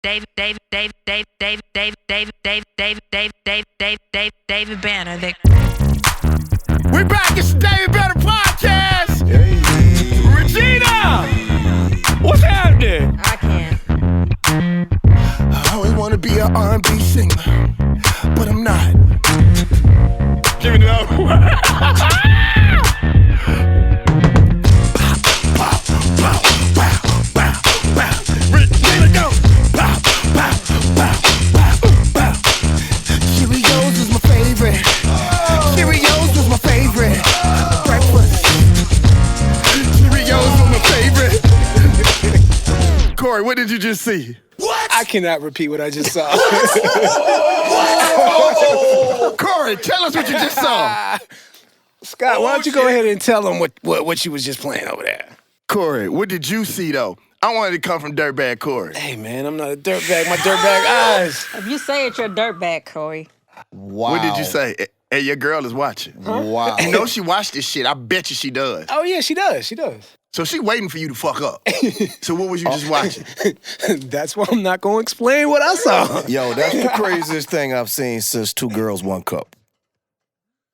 David Banner. We're back. It's the David Banner podcast. Hey. Regina, what's happening? I can't. I always want to be an R&B singer, but I'm not. Give it up. Regina, go. Cheerios is my favorite. Cheerios was my favorite. Breakfast. Cheerios was my favorite. Corey, what did you just see? What? I cannot repeat what I just saw. Corey, tell us what you just saw. Scott, why don't you go ahead and tell them what you was just playing over there? Corey, what did you see, though? I wanted to come from Dirtbag Corey. Hey, man, I'm not a dirtbag. My dirtbag eyes. If you say it, you're a dirtbag, Corey. Wow. What did you say? Hey, your girl is watching. Huh? Wow. You know she watched this shit. I bet you she does. Oh, yeah, she does. She does. So she waiting for you to fuck up. So what was you just watching? That's why I'm not going to explain what I saw. Yo, that's the craziest thing I've seen since Two Girls, One Cup.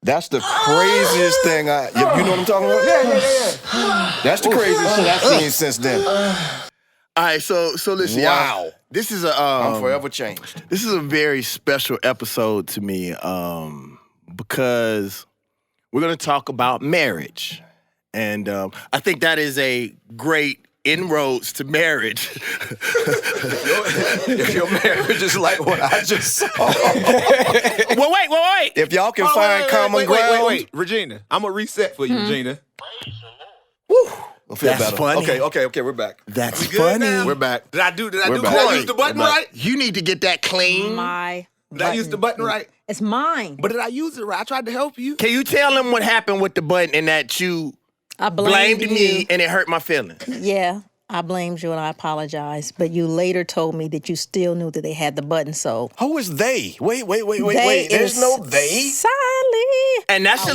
That's the craziest thing you know what I'm talking about? Yeah. That's the craziest shit I've seen since then. All right, so listen, Wow. y'all. This is a I'm forever changed. This is a very special episode to me because we're going to talk about marriage. And I think that is a great inroads to marriage. If your marriage is like what I just saw. Well, wait. If y'all can find common ground. Wait. Regina, I'm going to reset for you, Regina. Woo. I feel That's better. funny. Okay, we're back. That's We good funny. now? We're back. Did I use the button We're back. right? You need to get that clean. My Did I use the button right? It's mine. But did I use it right? I tried to help you. Can you tell them what happened with the button and that you I blamed you. me and it hurt my feelings? Yeah, I blamed you and I apologize. But you later told me that you still knew that they had the button, so. Who is they? Wait. They There's is no they. Sally. And that's your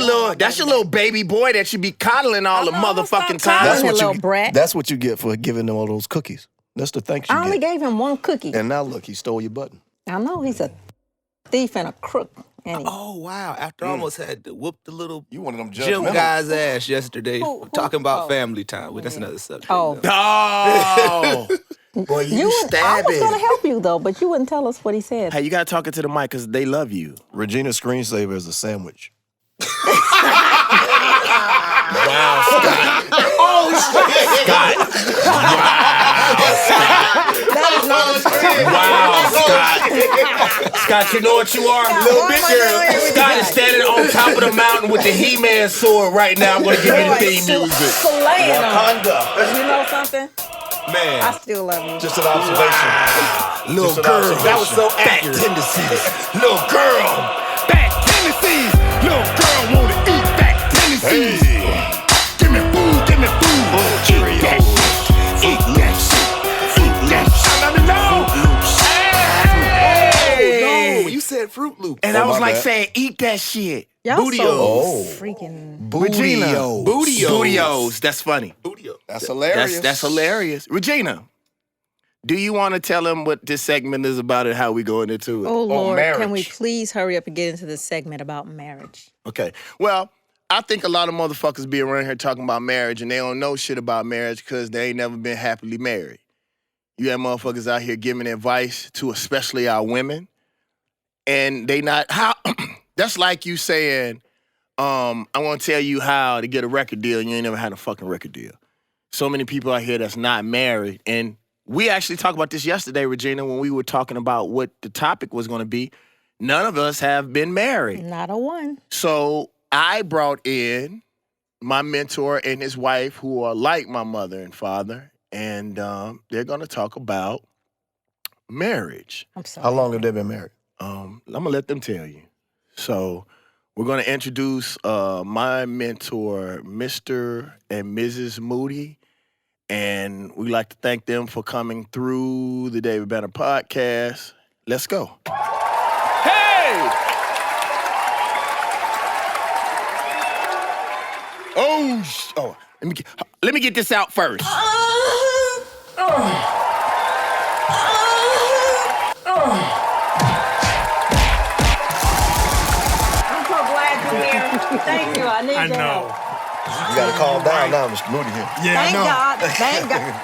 little baby boy that you be coddling all the motherfucking time. That's what little brat. That's what you get for giving them all those cookies. That's the thanks you I only get. gave him one cookie. And now look, he stole your button. I know he's a thief and a crook. And Oh, wow. After I almost had to whoop the little You one of them Jim judgmental. guy's ass yesterday Who? talking about Oh. family time. Well, that's another subject. Oh. Oh. Boy, you I stabbing. was going to help you, though, but you wouldn't tell us what he said. Hey, you gotta talk it to the mic because they love you. Regina's screensaver is a sandwich. Wow, Scott. Wow, Scott. Scott, you know what you are? Little bit girl. Scott is standing on top of the mountain with the He-Man sword right now. I'm gonna give you the theme music. Slaying him. Wakanda. You know something? Man. I still love you. Just an observation. Little Just an girl. observation. That was so accurate. Back tendencies. Little girl. Back tendencies. Little girl wanna eat back tendencies. Give me food, give me food. Eat that shit. Eat that shit. Eat that shit. Let me know. Hey. No, you said Fruit Loop. And Oh, I was my like bad. saying, eat that shit. Y'all Bootios. so Oh. freaking... Regina. Bootios. Bootios. That's funny. Bootios. That's hilarious. That's hilarious. Regina, do you want to tell them what this segment is about and how we going into it? Oh, Lord, can marriage. we please hurry up and get into this segment about marriage? Okay. Well, I think a lot of motherfuckers be around here talking about marriage and they don't know shit about marriage because they ain't never been happily married. You have motherfuckers out here giving advice to especially our women, and they not how. That's like you saying, I want to tell you how to get a record deal and you ain't never had a fucking record deal. So many people out here that's not married, and we actually talked about this yesterday, Regina, when we were talking about what the topic was going to be. None of us have been married. Not a one. So I brought in my mentor and his wife, who are like my mother and father, and they're going to talk about marriage. I'm sorry. How long have they been married? I'm going to let them tell you. So we're going to introduce my mentor, Mr. and Mrs. Moody, and we'd like to thank them for coming through the David Banner podcast. Let's go. Hey! Oh, let me get this out first. I'm so glad you're here. Thank you. I need I your know. help. You gotta calm down now, Mr. Moody here. Yeah, Thank I know. God. Thank God.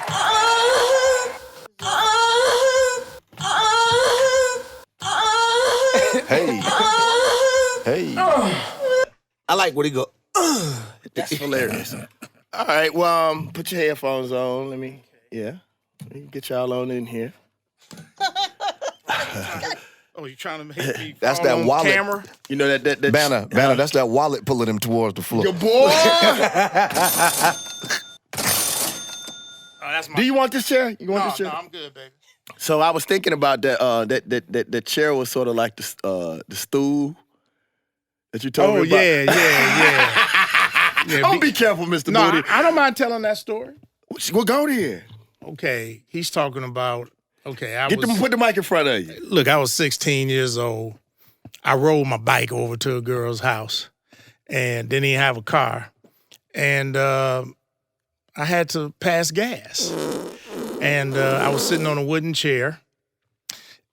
Hey. I like what he go. That's hilarious. All right, well, put your headphones on. Let me get y'all on in here. Oh, you trying to make me That's fall that on wallet. camera? You know that Banner, that's that wallet pulling him towards the floor. Your boy. Oh, that's my. Do you want this chair? You want No, this chair? no, I'm good, baby. So I was thinking about that. That chair was sort of like the stool that you told Oh, me about. yeah. Don't be careful, Mr. No, Moody. I don't mind telling that story. Well, go there. Okay, he's talking about. Okay, Put the mic in front of you. Look, I was 16 years old. I rode my bike over to a girl's house, and didn't even have a car, and I had to pass gas, and I was sitting on a wooden chair,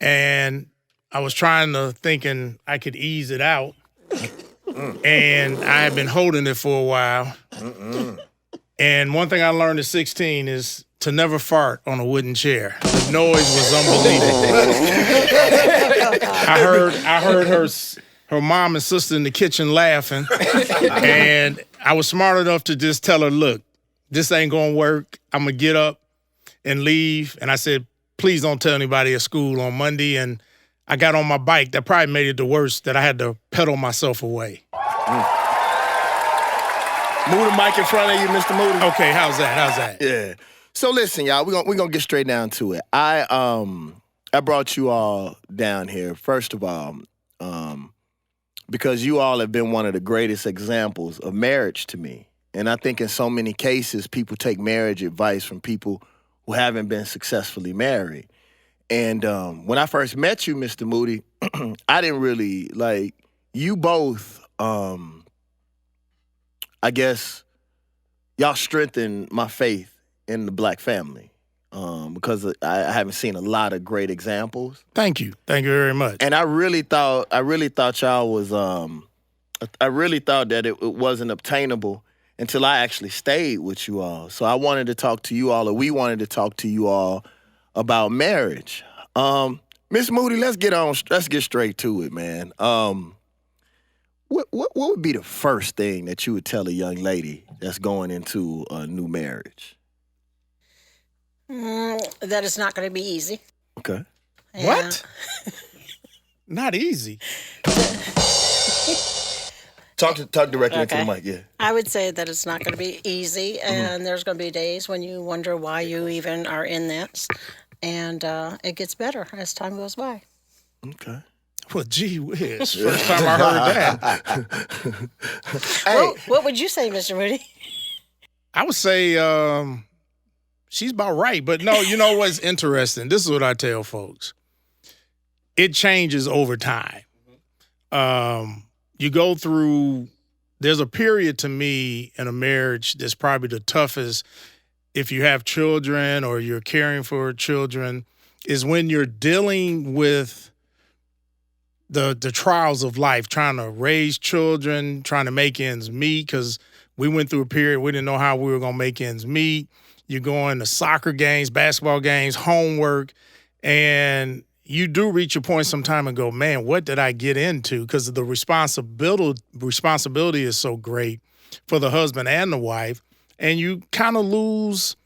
and I was thinking I could ease it out, and I had been holding it for a while, and one thing I learned at 16 is to never fart on a wooden chair. The noise was unbelievable. I heard her mom and sister in the kitchen laughing, and I was smart enough to just tell her, look, this ain't gonna work. I'm gonna get up and leave. And I said, please don't tell anybody at school on Monday. And I got on my bike. That probably made it the worst, that I had to pedal myself away. Move the mic in front of you, Mr. Moody. Okay, how's that? Yeah. So listen, y'all, we're gonna get straight down to it. I brought you all down here, first of all, because you all have been one of the greatest examples of marriage to me. And I think in so many cases, people take marriage advice from people who haven't been successfully married. And when I first met you, Mr. Moody, I didn't really, like, you both, I guess, y'all strengthened my faith in the black family because I haven't seen a lot of great examples. Thank you very much. And I really thought y'all was, I really thought that it wasn't obtainable until I actually stayed with you all. So I wanted to talk to you all, or we wanted to talk to you all about marriage. Miss Moody, let's get straight to it, man. What would be the first thing that you would tell a young lady that's going into a new marriage? That it's not going to be easy. Okay. Yeah. What? Not easy. Talk directly into the Okay. mic, yeah. I would say that it's not going to be easy, and there's going to be days when you wonder why you even are in this, and it gets better as time goes by. Okay. Well, gee whiz. First time I heard that. Hey, What would you say, Mr. Moody? I would say she's about right. But no, you know what's interesting? This is what I tell folks. It changes over time. You go through, there's a period to me in a marriage that's probably the toughest if you have children or you're caring for children, is when you're dealing with the trials of life, trying to raise children, trying to make ends meet, because we went through a period we didn't know how we were going to make ends meet. You're going to soccer games, basketball games, homework, and you do reach a point sometime and go, man, what did I get into? Because the responsibility is so great for the husband and the wife, and you kind of lose.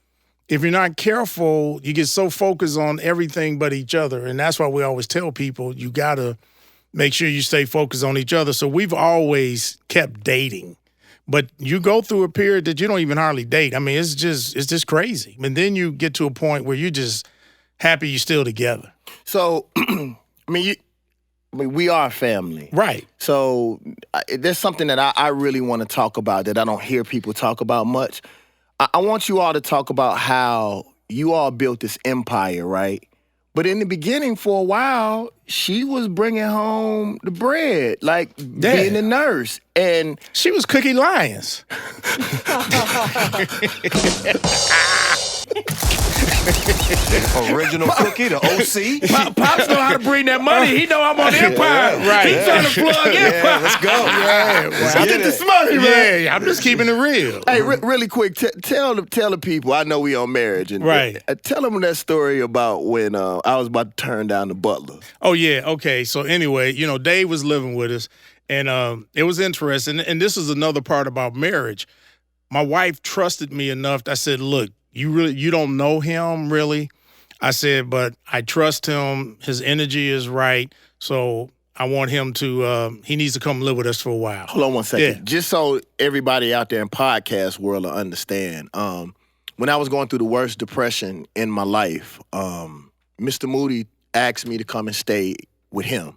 If you're not careful, you get so focused on everything but each other, and that's why we always tell people you got to make sure you stay focused on each other. So we've always kept dating. But you go through a period that you don't even hardly date. I mean, it's just crazy. And then you get to a point where you're just happy you're still together. so, we are family. Right. So there's something that I really want to talk about that I don't hear people talk about much. I want you all to talk about how you all built this empire, right? But in the beginning, for a while, she was bringing home the bread, like being a nurse. And She was Cookie Lyons. Original cookie, the OC. Pops know how to bring that money. He know I'm on Empire. Right. He trying to plug Empire. Yeah, let's go. Yeah, I get this money, man. yeah, I'm just keeping it real. Hey, really quick, tell the people. I know we on marriage, and Right. Tell them that story about when I was about to turn down the butler. Oh yeah, okay. So anyway, Dave was living with us, and it was interesting. And this is another part about marriage. My wife trusted me enough that I said, "Look, you don't know him really." I said, "But I trust him. His energy is right. So I want him to. He needs to come live with us for a while." Hold on one second. Yeah. Just so everybody out there in podcast world will understand. When I was going through the worst depression in my life, Mr. Moody asked me to come and stay with him.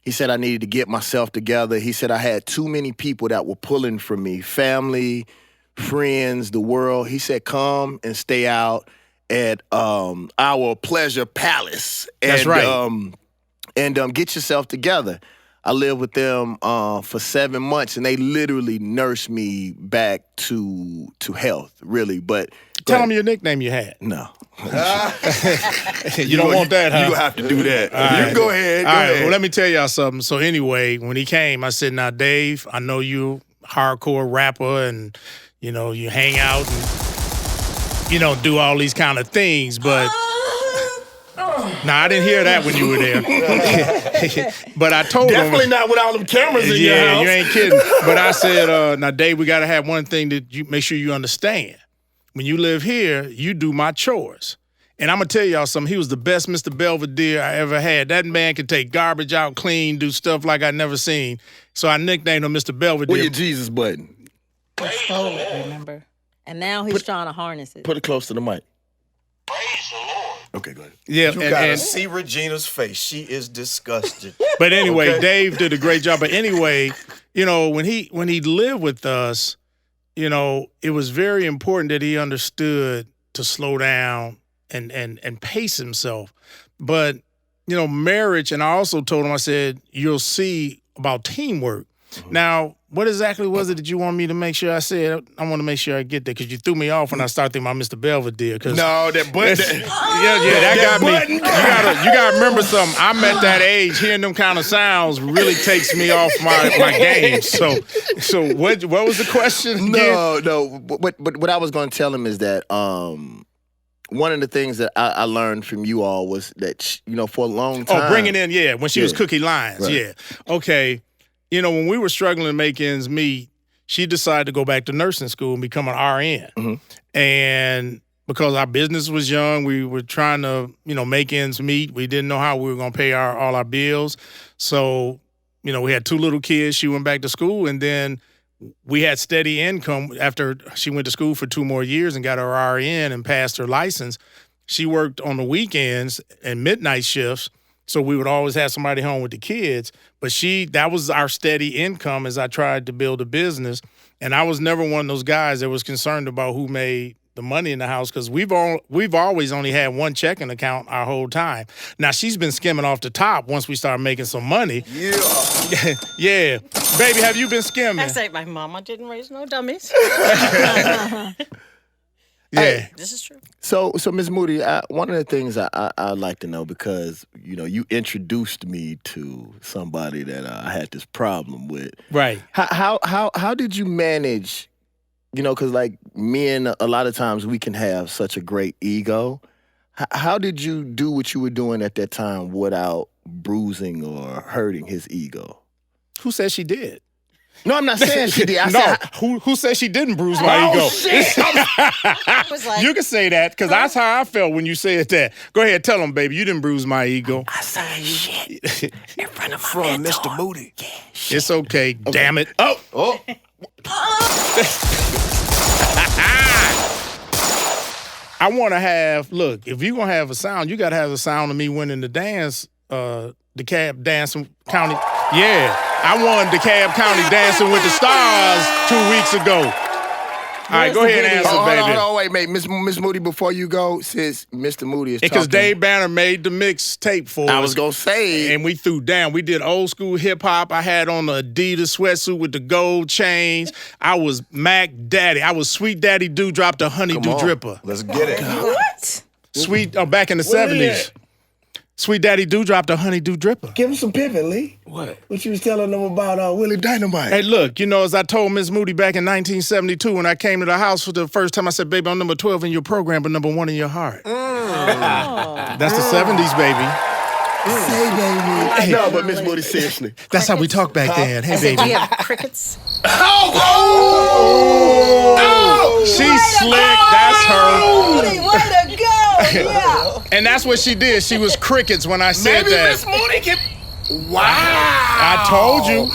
He said I needed to get myself together. He said I had too many people that were pulling from me, family, friends, the world. He said, come and stay out at our Pleasure Palace. That's right. And get yourself together. I lived with them for 7 months, and they literally nursed me back to health, really. But Tell them your nickname you had. no. You don't want that, huh? You have to do that. All right. You go ahead. Go All right, ahead. well, let me tell y'all something. So anyway, when he came, I said, now, Dave, I know you hardcore rapper and, you hang out and, do all these kind of things, but... Nah, I didn't hear that when you were there. But I told him... Definitely not with all them cameras in your house. you ain't kidding. But I said, now, Dave, we got to have one thing that you make sure you understand. When you live here, you do my chores. And I'm going to tell y'all something. He was the best Mr. Belvedere I ever had. That man could take garbage out, clean, do stuff like I'd never seen. So I nicknamed him Mr. Belvedere. Where your Jesus button? He stole it, remember? And now he's trying to harness it. Put it close to the mic. Praise the Lord. Okay, go ahead. Yeah, You gotta see Regina's face. She is disgusted. But anyway, Okay. Dave did a great job. But anyway, when he lived with us, it was very important that he understood to slow down and pace himself. But, marriage, and I also told him, I said, you'll see about teamwork. Mm-hmm. Now, what exactly was it that you want me to make sure I said? I want to make sure I get there because you threw me off when I started thinking about Mr. Belvedere. No, that button. That got me. You gotta remember something. I'm at that age. Hearing them kind of sounds really takes me off my game. So what was the question again? No. But what I was going to tell him is that one of the things that I learned from you all was that for a long time. Oh, bringing in when she was Cookie Lyons, Right. Okay. When we were struggling to make ends meet, she decided to go back to nursing school and become an RN. Mm-hmm. And because our business was young, we were trying to, make ends meet. We didn't know how we were going to pay all our bills. So, we had 2 little kids. She went back to school, and then we had steady income after she went to school for 2 more years and got her RN and passed her license. She worked on the weekends and midnight shifts. So we would always have somebody home with the kids. But that was our steady income as I tried to build a business. And I was never one of those guys that was concerned about who made the money in the house because we've always only had one checking account our whole time. Now, she's been skimming off the top once we started making some money. Yeah. Yeah. Baby, have you been skimming? I say my mama didn't raise no dummies. Yeah. This is true. So Ms. Moody, one of the things I'd like to know, because you introduced me to somebody that I had this problem with. Right. How did you manage? Because like men, a lot of times we can have such a great ego. How did you do what you were doing at that time without bruising or hurting his ego? Who said she did? No, I'm not saying she did. I No, said, who said she didn't bruise my ego? shit. I was like, You can say that because that's how I felt when you said that. Go ahead, tell them, baby, you didn't bruise my ego. I saw shit in front of Mr. Moody. It's okay, damn it. Oh. I want to have, look, if you're going to have a sound, you got to have a sound of me winning the dance, DeKalb Dancing County. Yeah, I won DeKalb County Dancing with the Stars 2 weeks ago. All right, go ahead and answer, Hold baby. on, wait, mate. Miss Moody, before you go, since Mr. Moody is talking. Because Dave Banner made the mixtape for us. I was going to say. And we threw down. We did old school hip hop. I had on the Adidas sweatsuit with the gold chains. I was Mac Daddy. I was Sweet Daddy Dewdrop, the Honeydew Dripper. Let's get it. What? Sweet, back in the Where they 70s. Sweet Daddy Do dropped a Honeydew Dripper. Give him some pimping, Lee. What? What you was telling them about Willie Dynamite? Hey, look, as I told Miss Moody back in 1972 when I came to the house for the first time, I said, baby, I'm number 12 in your program, but number 1 in your heart. That's the 70s, baby. Say, baby. No, but Miss Moody, seriously. That's how we talk back then. Hey, I said, do baby. you have crickets? She's slick. That's her. Moody, way to go! Yeah. And that's what she did. She was crickets when I said Maybe that. Miss Moody can. Wow. I told you.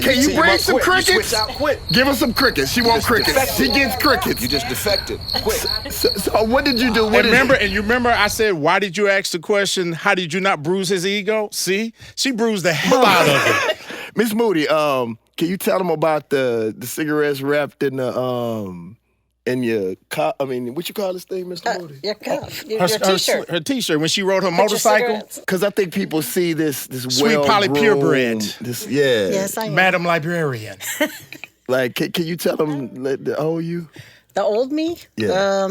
Can you bring some crickets? You switch out quick. Give her some crickets. She wants crickets. defected. She gets crickets. You just defected quick. So what did you do? What And you remember I said, why did you ask the question, how did you not bruise his ego? See? She bruised the hell out of it. Miss Moody, can you tell them about the cigarettes wrapped in the in your what you call this thing, Mr. Moody? Your cuff, your Her T-shirt. her T-shirt when she rode her Put your motorcycle. cigarettes. Because I think people see this Sweet Polly purebred. This, Yes, I am. Madam Librarian. Like, can you tell them the old you? The old me? Yeah.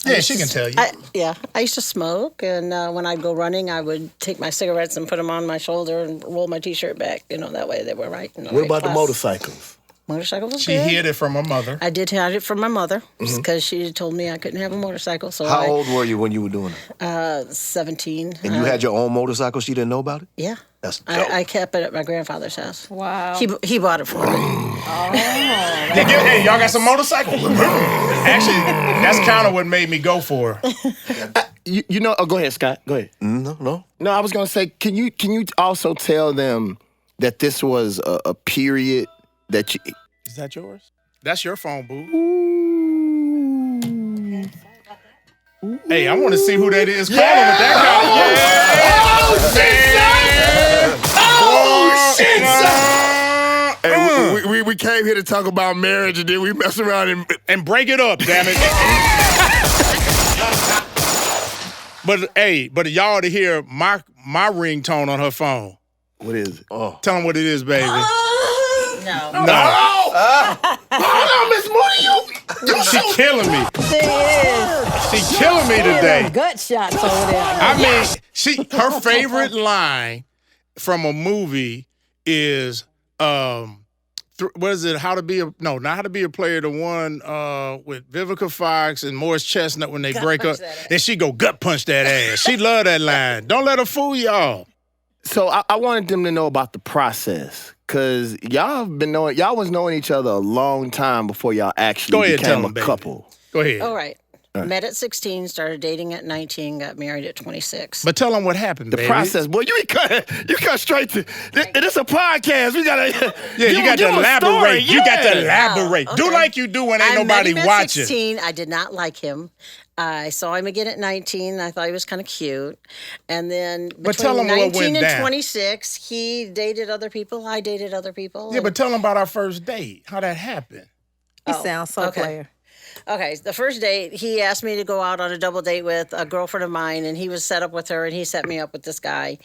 Yeah, she can tell you. I used to smoke, and when I'd go running, I would take my cigarettes and put them on my shoulder and roll my T-shirt back. That way they were right. What about the motorcycles? Motorcycle was She good. hid it from her mother. I did hide it from my mother because she told me I couldn't have a motorcycle. So How old were you when you were doing it? 17. And you had your own motorcycle? She didn't know about it? Yeah. That's dope. I kept it at my grandfather's house. Wow. He bought it for me. Hey, y'all got some motorcycle? Actually, that's kind of what made me go for her. Go ahead, Scott. Go ahead. No. No, I was gonna say, can you also tell them that this was a period that you. Is that yours? That's your phone, boo. Hey, I want to see who that is calling with that kind of. Hey, we came here to talk about marriage, and then we mess around and break it up, damn it. But y'all to hear my ringtone on her phone. What is it? Tell them what it is, baby. No. Hold on, Miss Moody, She killing me. She is. She killing me today. Gut shots over there. I mean, her favorite line from a movie is what is it? Not How to Be a Player. The one with Vivica Fox and Morris Chestnut when they break up, and she go gut punch that ass. She love that line. Don't let her fool y'all. So I wanted them to know about the process, cause y'all was knowing each other a long time before y'all actually became a couple. Go ahead. All right. Met at 16, started dating at 19, got married at 26. But tell them what happened, baby. The process, boy. You cut straight to. This a podcast. We gotta. You got to elaborate. You got to elaborate. Oh, Do okay. like you do when ain't nobody met him at watching. 16. I did not like him. I saw him again at 19. I thought he was kind of cute. And then But tell between him what 19 went and down. 26, he dated other people. I dated other people. Yeah, but tell them about our first date. How that happened. You sound so okay. player. Okay, the first date, he asked me to go out on a double date with a girlfriend of mine, and he was set up with her, and he set me up with this guy.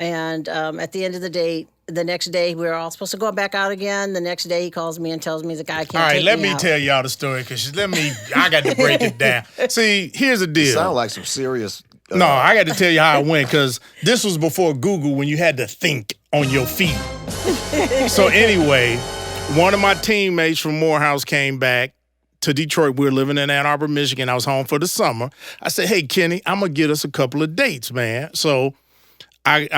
And at the end of the date, the next day, we were all supposed to go back out again. The next day, he calls me and tells me the guy can't All right, take let me me out. tell y'all the story because I got to break it down. See, here's the deal. Sound like some serious. No, I got to tell you how it went because this was before Google when you had to think on your feet. So anyway, one of my teammates from Morehouse came back to Detroit. We were living in Ann Arbor, Michigan. I was home for the summer. I said, hey, Kenny, I'm going to get us a couple of dates, man. So I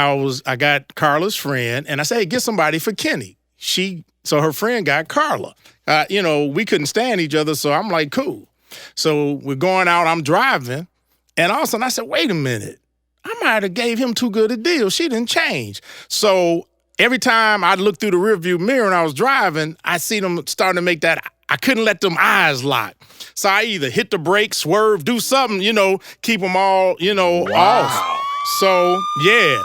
got Carla's friend, and I said, hey, get somebody for Kenny. So her friend got Karla. We couldn't stand each other, so I'm like, cool. So we're going out, I'm driving, and all of a sudden I said, wait a minute. I might have gave him too good a deal. She didn't change. So every time I looked through the rearview mirror and I was driving, I see them starting to make that. I couldn't let them eyes lock. So I either hit the brakes, swerve, do something, keep them all, off. So, yeah.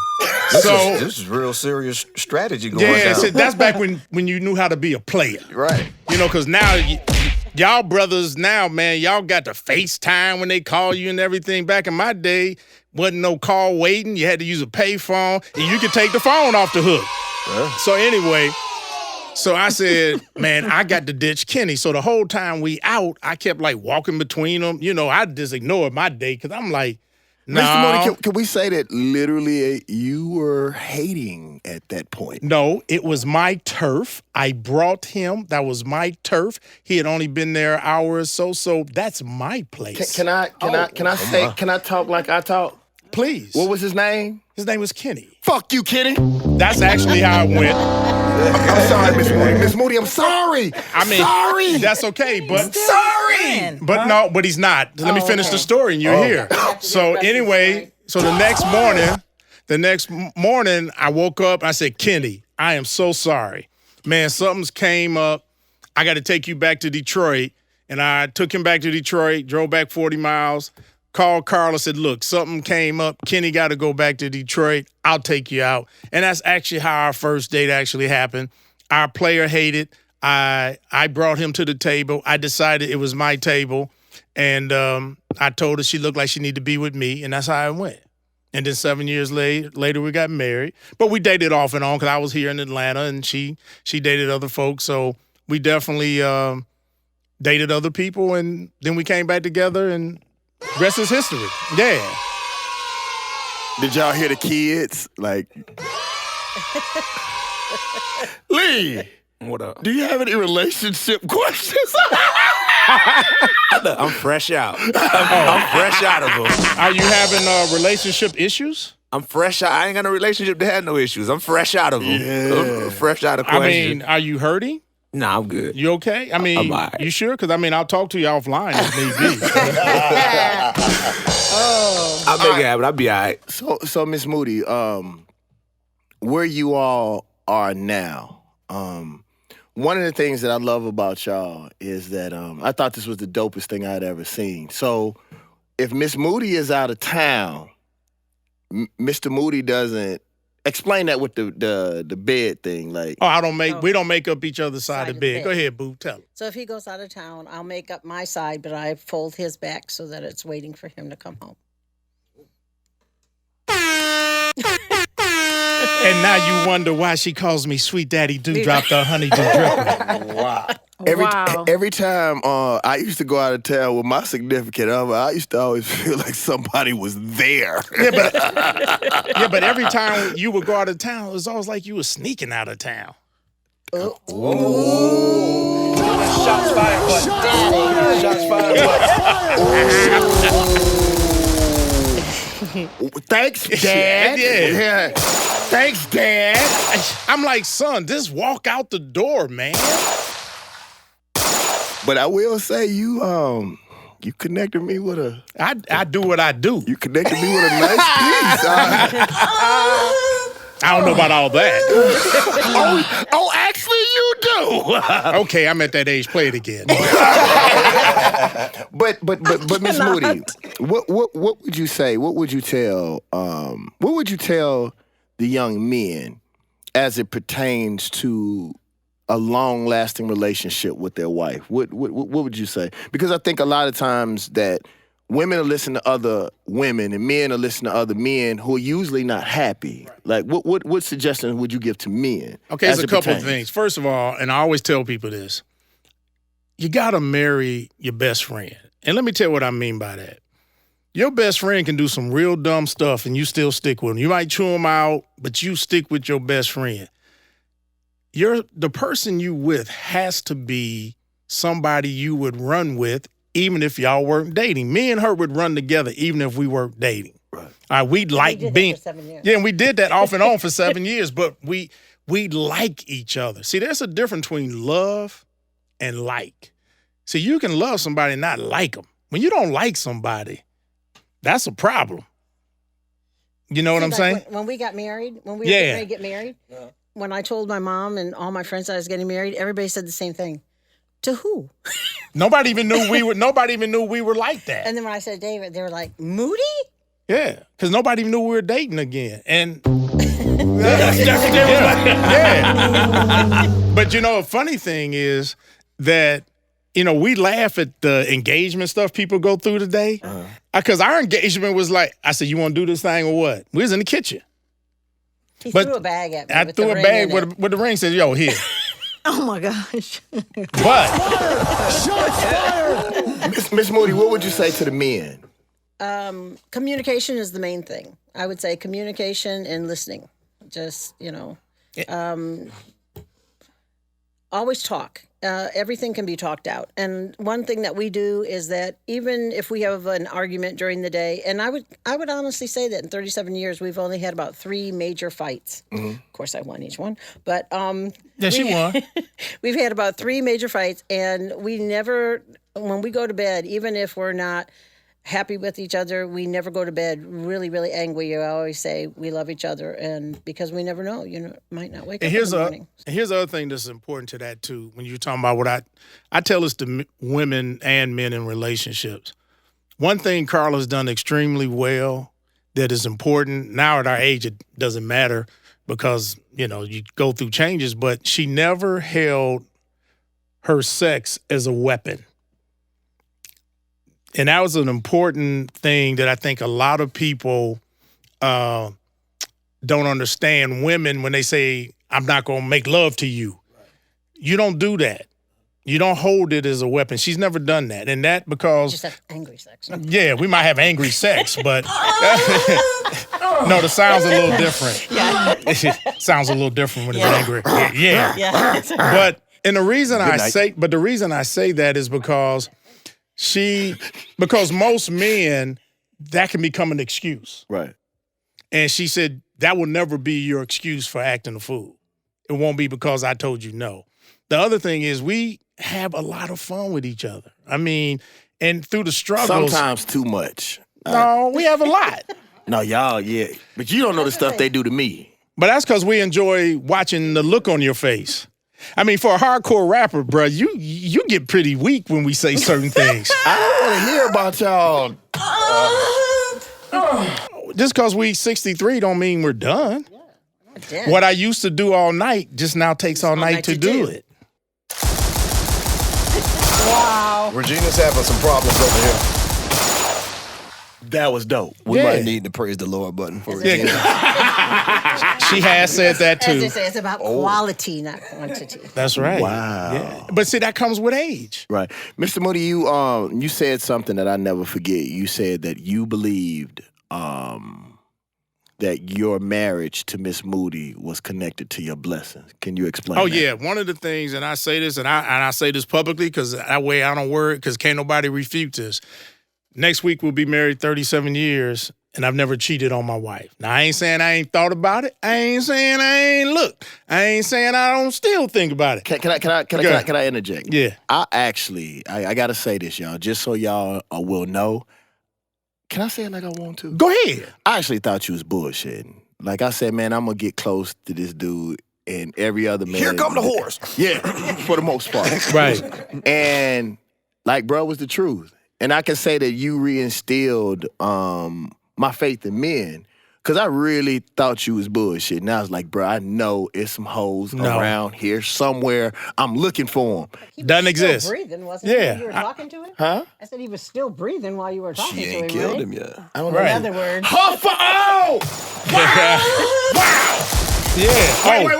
This is real serious strategy going Yeah, down. see, that's back when you knew how to be a player. Right. Because now y'all brothers now, man, y'all got the FaceTime when they call you and everything. Back in my day, wasn't no call waiting. You had to use a pay phone, and you could take the phone off the hook. So anyway, So I said, man, I got to ditch Kenny. So the whole time we out, I kept like walking between them. You know, I just ignored my date because I'm like, no. Mr. Moody, can we say that literally you were hating at that point? No, it was my turf. I brought him. That was my turf. He had only been there an hour or so. So that's my place. Can I talk like I talk? Please. What was his name? His name was Kenny. Fuck you, Kenny. That's actually how it went. I'm sorry, Miss Moody. Miss Moody, I'm sorry. Sorry. That's okay, but Sorry. but he's not. Let me finish the story and you're here. So anyway, so the next morning, I woke up and I said, Kenny, I am so sorry. Man, something's came up. I got to take you back to Detroit. And I took him back to Detroit, drove back 40 miles, called Karly, said, look, something came up. Kenny got to go back to Detroit. I'll take you out. And that's actually how our first date actually happened. Our player hated. I brought him to the table. I decided it was my table. And I told her she looked like she needed to be with me. And that's how it went. And then 7 years later, we got married. But we dated off and on because I was here in Atlanta and she dated other folks. So we definitely dated other people. And then we came back together and rest is history. Yeah. Did y'all hear the kids? Like, Lee, What up? do you have any relationship questions? I'm fresh out. I'm fresh out of them. Are you having relationship issues? I'm fresh out. I ain't got no relationship that had no issues. I'm fresh out of them. Yeah. I'm fresh out of I questions. mean, are you hurting? Nah, I'm good. You okay? I mean, I'm all right. you sure? Because, I mean, I'll talk to you offline if need be. I'll make it happen. I'll be all right. So Miss Moody, where you all are now, one of the things that I love about y'all is that I thought this was the dopest thing I'd ever seen. So if Miss Moody is out of town, Mr. Moody doesn't explain that with the bed thing. Like, We don't make up each other's side of the bed. Go ahead, boo. Tell him. So if he goes out of town, I'll make up my side, but I fold his back so that it's waiting for him to come home. And now you wonder why she calls me Sweet Daddy Dewdrop, the honey dripper. wow. Wow. Every time I used to go out of town with my significant other, I used to always feel like somebody was there. But every time you would go out of town, it was always like you were sneaking out of town. Shots fired, but shots fired, Thanks, Dad. Yeah. Thanks, Dad. I'm like, son, just walk out the door, man. But I will say you connected me with a. I do what I do. You connected me with a nice piece. I don't know about all that. Oh, actually, you do. Okay, I'm at that age. Play it again. But Miss Moody, what would you say? What would you tell? What would you tell the young men as it pertains to a long-lasting relationship with their wife? What would you say? Because I think a lot of times that women are listening to other women and men are listening to other men who are usually not happy. Like, what suggestions would you give to men? Okay, there's a couple of things. First of all, and I always tell people this, you got to marry your best friend. And let me tell you what I mean by that. Your best friend can do some real dumb stuff and you still stick with them. You might chew them out, but you stick with your best friend. The person you with has to be somebody you would run with even if y'all weren't dating. Me and her would run together even if we weren't dating. Right. We'd like being. For 7 years. Yeah, and we did that off and on for 7 years, but we like each other. See, there's a difference between love and like. See, you can love somebody and not like them. When you don't like somebody, that's a problem. You know what I'm saying? When we got married, when we were getting ready to get married, when I told my mom and all my friends that I was getting married, everybody said the same thing. To who? Nobody even knew we were like that. And then when I said David, they were like, Moody? Yeah, because nobody even knew we were dating again. And But you know, a funny thing is that, you know, we laugh at the engagement stuff people go through today. Because our engagement was like, I said, you want to do this thing or what? We was in the kitchen. He threw a bag at me. I threw a bag with the ring, said, yo, here. Oh my gosh. But Miss Moody, what would you say to the men? Communication is the main thing. I would say communication and listening. Just, always talk. Everything can be talked out. And one thing that we do is that even if we have an argument during the day, and I would honestly say that in 37 years, we've only had about 3 major fights. Mm-hmm. Of course, I won each one. But yeah, she won. We've had about 3 major fights, and we never, when we go to bed, even if we're not happy with each other, we never go to bed really, really angry. You always say we love each other, and because we never know, might not wake up in the morning. And here's the other thing that's important to that too. When you're talking about what I tell this to women and men in relationships. One thing Karla's done extremely well that is important. Now at our age, it doesn't matter because you go through changes. But she never held her sex as a weapon. And that was an important thing that I think a lot of people don't understand. Women, when they say, I'm not going to make love to you, you don't do that. You don't hold it as a weapon. She's never done that. And that because... Just have angry sex. Yeah, we might have angry sex, but... No, the sound's a little different. Yeah. Sounds a little different when it's angry. Yeah. But the reason I say that is because... because most men, that can become an excuse. Right. And she said, that will never be your excuse for acting a fool. It won't be because I told you no. The other thing is we have a lot of fun with each other. I mean, and through the struggles. Sometimes too much. No, we have a lot. No, y'all, yeah. But you don't know the stuff they do to me. But that's because we enjoy watching the look on your face. I mean, for a hardcore rapper, bro, you get pretty weak when we say certain things. I don't want to hear about y'all. Just because we 63 don't mean we're done. Yeah. What I used to do all night just now takes all night to do it. Wow. Regina's having some problems over here. That was dope. We might need the praise the Lord button for Regina. She has said that too. As they say, it's about quality, not quantity. That's right. Wow. Yeah. But see, that comes with age. Right. Mr. Moody, you said something that I never forget. You said that you believed that your marriage to Miss Moody was connected to your blessings. Can you explain that? Yeah. One of the things, and I say this, and I say this publicly because that way I don't worry, because can't nobody refute this. Next week we'll be married 37 years, and I've never cheated on my wife. Now, I ain't saying I ain't thought about it. I ain't saying I ain't looked. I ain't saying I don't still think about it. Can I interject? Yeah. I got to say this, y'all, just so y'all will know. Can I say it like I want to? Go ahead. I actually thought you was bullshitting. Like I said, man, I'm going to get close to this dude and every other man. Here come the horse. Yeah, for the most part. Right. And, like, bro, was the truth. And I can say that you reinstilled my faith in men, because I really thought you was bullshit. And I was like, bro, I know it's some hoes around here somewhere. I'm looking for them. Doesn't exist. Still breathing, wasn't he? You were talking to him? Huh? I said he was still breathing while you were talking to him. She ain't killed him yet. I don't know. In other words. Oh! Wow! Yeah. Wait.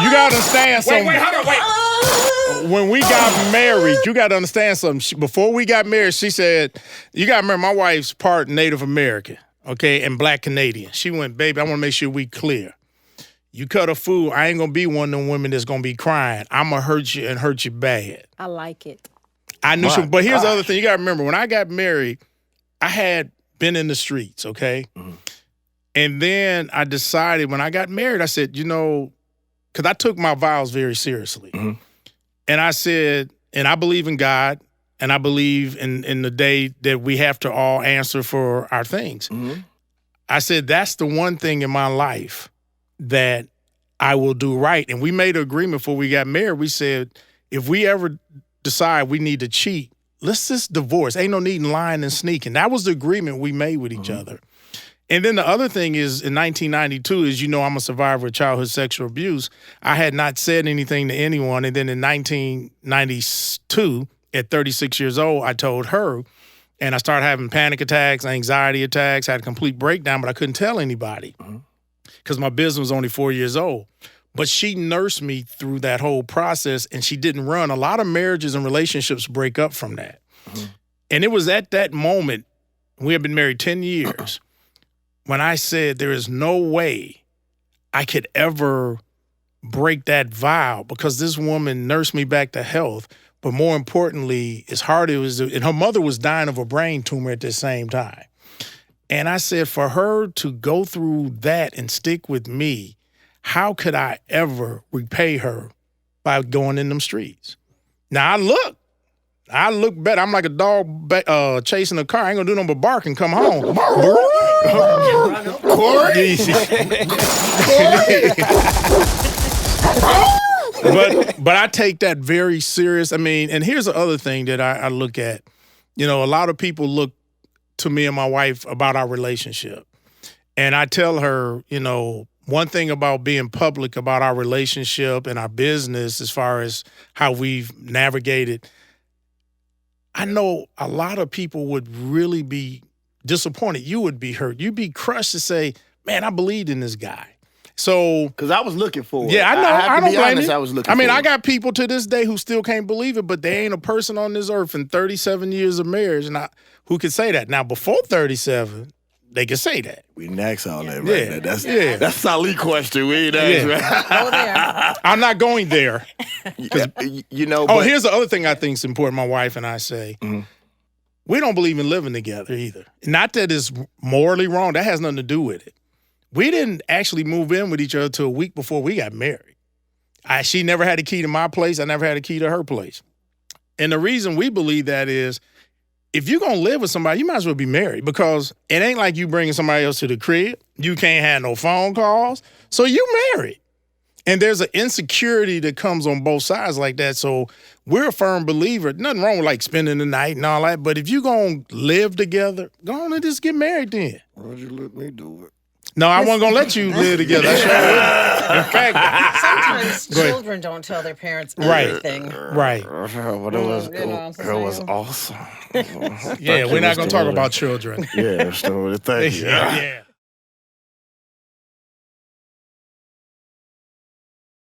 You got to understand something. Hold on, wait. When we got married, you got to understand something. Before we got married, she said, you got to remember, my wife's part Native American, okay, and Black Canadian. She went, baby, I want to make sure we clear. You cut a fool, I ain't going to be one of them women that's going to be crying. I'm going to hurt you and hurt you bad. I like it. I knew she, but here's the other thing. You got to remember, when I got married, I had been in the streets, okay? Mm-hmm. And then I decided when I got married, I said, because I took my vows very seriously. Mm-hmm. And I said, and I believe in God, and I believe in the day that we have to all answer for our things. Mm-hmm. I said, that's the one thing in my life that I will do right. And we made an agreement before we got married. We said, if we ever decide we need to cheat, let's just divorce. Ain't no need in lying and sneaking. That was the agreement we made with each other. And then the other thing is, in 1992, as you know, I'm a survivor of childhood sexual abuse. I had not said anything to anyone. And then in 1992, at 36 years old, I told her, and I started having panic attacks, anxiety attacks. I had a complete breakdown, but I couldn't tell anybody because my business was only 4 years old. But she nursed me through that whole process, and she didn't run. A lot of marriages and relationships break up from that. And it was at that moment, we had been married 10 years, when I said there is no way I could ever break that vow, because this woman nursed me back to health. But more importantly, as hard it was, and her mother was dying of a brain tumor at the same time. And I said, for her to go through that and stick with me, how could I ever repay her by going in them streets? Now, I look better. I'm like a dog chasing a car. I ain't gonna do nothing but bark and come home. Corey. But I take that very serious. I mean, and here's the other thing that I look at. You know, a lot of people look to me and my wife about our relationship. And I tell her, you know, one thing about being public about our relationship and our business as far as how we've navigated, I know a lot of people would really be disappointed. You would be hurt. You'd be crushed to say, man, I believed in this guy. So, Because I was looking for it. yeah, I know. I don't blame honest, you. I was looking I mean, for I it. got people to this day who still can't believe it, but they ain't a person on this earth in 37 years of marriage who could say that. Now, before 37, they could say that. We didn't ask all that right Yeah. now. Yeah. That's a solid question. We ain't asked, right? Go there. I'm not going there. You know, Oh, but here's the other thing I think is important. My wife and I say, we don't believe in living together either. Not that it's morally wrong. That has nothing to do with it. We didn't actually move in with each other till a week before we got married. She never had a key to my place. I never had a key to her place. And the reason we believe that is, if you're going to live with somebody, you might as well be married, because it ain't like you bringing somebody else to the crib. You can't have no phone calls. So you married. And there's an insecurity that comes on both sides like that. So we're a firm believer. Nothing wrong with like spending the night and all that. But if you're going to live together, go on and just get married then. Why'd you let me do it? No, I wasn't going to let you live together. I sure wouldn't. In fact, Sometimes Go ahead. children don't tell their parents Right. everything. right. But it was, You know what I'm it saying? was awesome. Yeah, we're not going to talk about children. Yeah, so thank you. Yeah.